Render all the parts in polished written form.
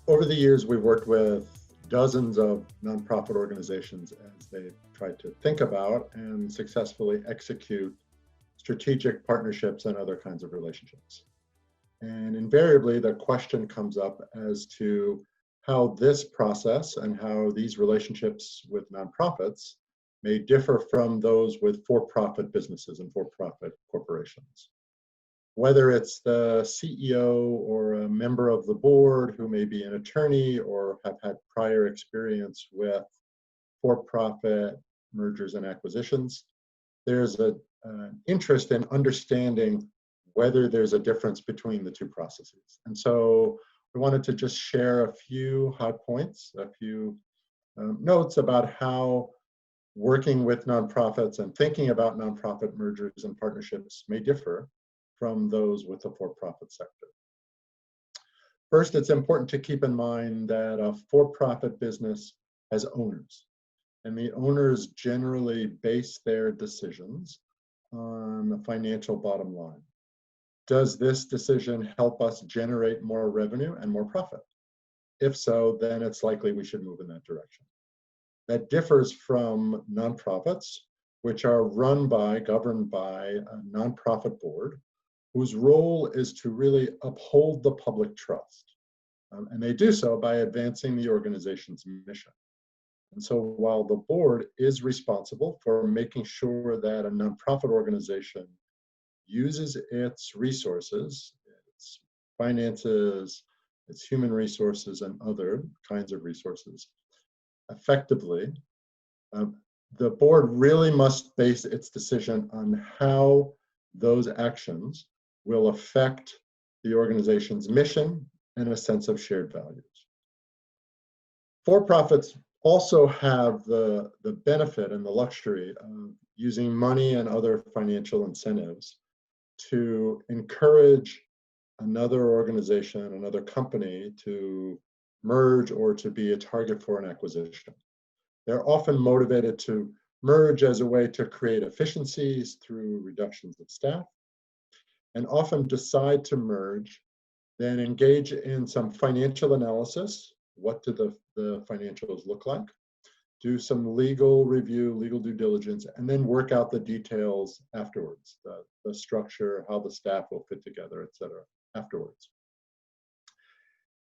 Over the years, we've worked with dozens of nonprofit organizations as they tried to think about and successfully execute strategic partnerships and other kinds of relationships. And invariably, the question comes up as to how this process and how these relationships with nonprofits may differ from those with for-profit businesses and for-profit corporations. Whether it's the CEO or a member of the board who may be an attorney or have had prior experience with for-profit mergers and acquisitions, there's an interest in understanding whether there's a difference between the two processes. And so we wanted to just share a few high points, a few notes about how working with nonprofits and thinking about nonprofit mergers and partnerships may differ from those with the for-profit sector. First, it's important to keep in mind that a for-profit business has owners, and the owners generally base their decisions on a financial bottom line. Does this decision help us generate more revenue and more profit? If so, then it's likely we should move in that direction. That differs from nonprofits, which are governed by a nonprofit board, whose role is to really uphold the public trust. And they do so by advancing the organization's mission. And so while the board is responsible for making sure that a nonprofit organization uses its resources, its finances, its human resources, and other kinds of resources effectively, the board really must base its decision on how those actions will affect the organization's mission and a sense of shared values. For-profits also have the benefit and the luxury of using money and other financial incentives to encourage another organization, another company to merge or to be a target for an acquisition. They're often motivated to merge as a way to create efficiencies through reductions of staff, and often decide to merge, then engage in some financial analysis. What do the financials look like? Do some legal review, legal due diligence, and then work out the details afterwards, the structure, how the staff will fit together, et cetera, afterwards.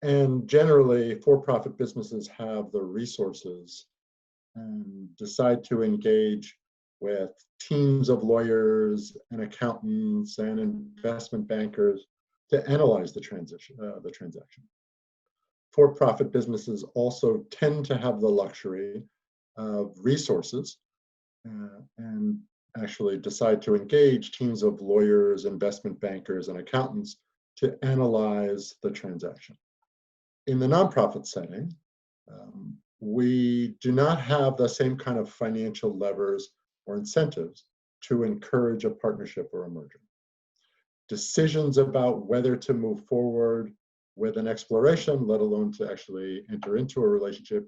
And generally, for-profit businesses have the resources and decide to engage with teams of lawyers and accountants and investment bankers to analyze the transaction. For-profit businesses also tend to have the luxury of resources and actually decide to engage teams of lawyers, investment bankers, and accountants to analyze the transaction. In the nonprofit setting, we do not have the same kind of financial levers or incentives to encourage a partnership or a merger. Decisions about whether to move forward with an exploration, let alone to actually enter into a relationship,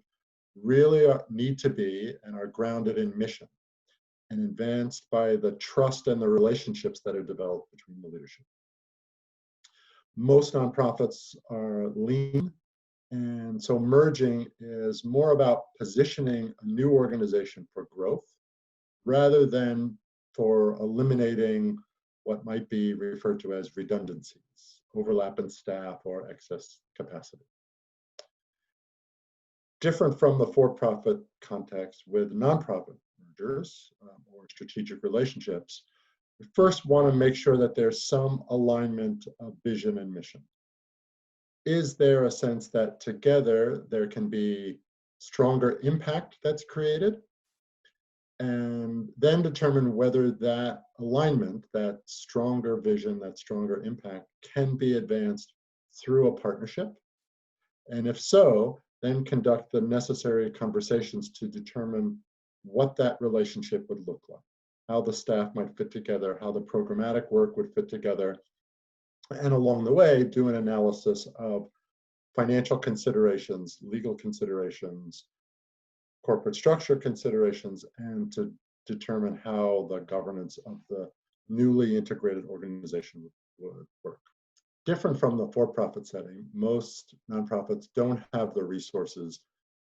really need to be and are grounded in mission and advanced by the trust and the relationships that are developed between the leadership. Most nonprofits are lean, and so merging is more about positioning a new organization for growth rather than for eliminating what might be referred to as redundancies, overlap in staff, or excess capacity. Different from the for-profit context, with nonprofit mergers or strategic relationships, we first want to make sure that there's some alignment of vision and mission. Is there a sense that together there can be stronger impact that's created? And then determine whether that alignment, that stronger vision, that stronger impact can be advanced through a partnership. And if so, then conduct the necessary conversations to determine what that relationship would look like, how the staff might fit together, how the programmatic work would fit together, and along the way, do an analysis of financial considerations, legal considerations, corporate structure considerations, and to determine how the governance of the newly integrated organization would work. Different from the for-profit setting, most nonprofits don't have the resources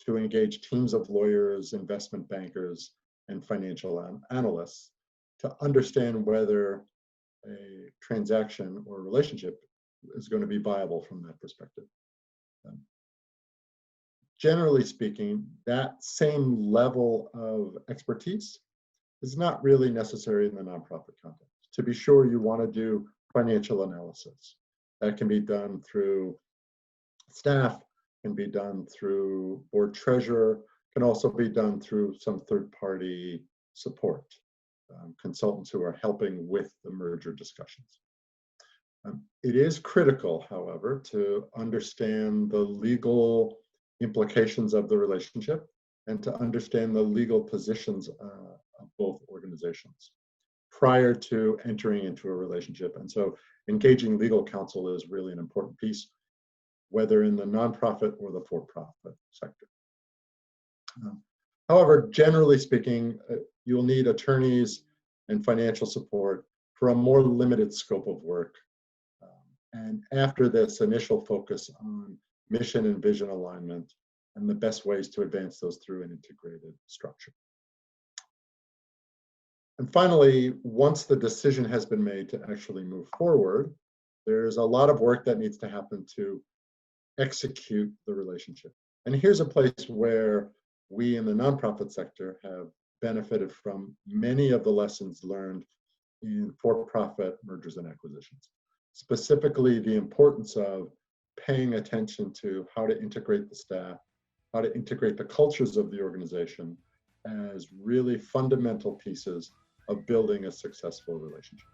to engage teams of lawyers, investment bankers, and financial analysts to understand whether a transaction or relationship is going to be viable from that perspective. Um, Generally speaking, that same level of expertise is not really necessary in the nonprofit context. To be sure, you want to do financial analysis. That can be done through staff, can be done through board treasurer, can also be done through some third-party support, consultants who are helping with the merger discussions. It is critical, however, to understand the legal implications of the relationship and to understand the legal positions of both organizations prior to entering into a relationship. And so engaging legal counsel is really an important piece, whether in the nonprofit or the for-profit sector. However, generally speaking, you'll need attorneys and financial support for a more limited scope of work. And after this initial focus on mission and vision alignment and the best ways to advance those through an integrated structure. And finally, once the decision has been made to actually move forward, there's a lot of work that needs to happen to execute the relationship. And here's a place where we in the nonprofit sector have benefited from many of the lessons learned in for-profit mergers and acquisitions, specifically the importance of paying attention to how to integrate the staff, how to integrate the cultures of the organization as really fundamental pieces of building a successful relationship.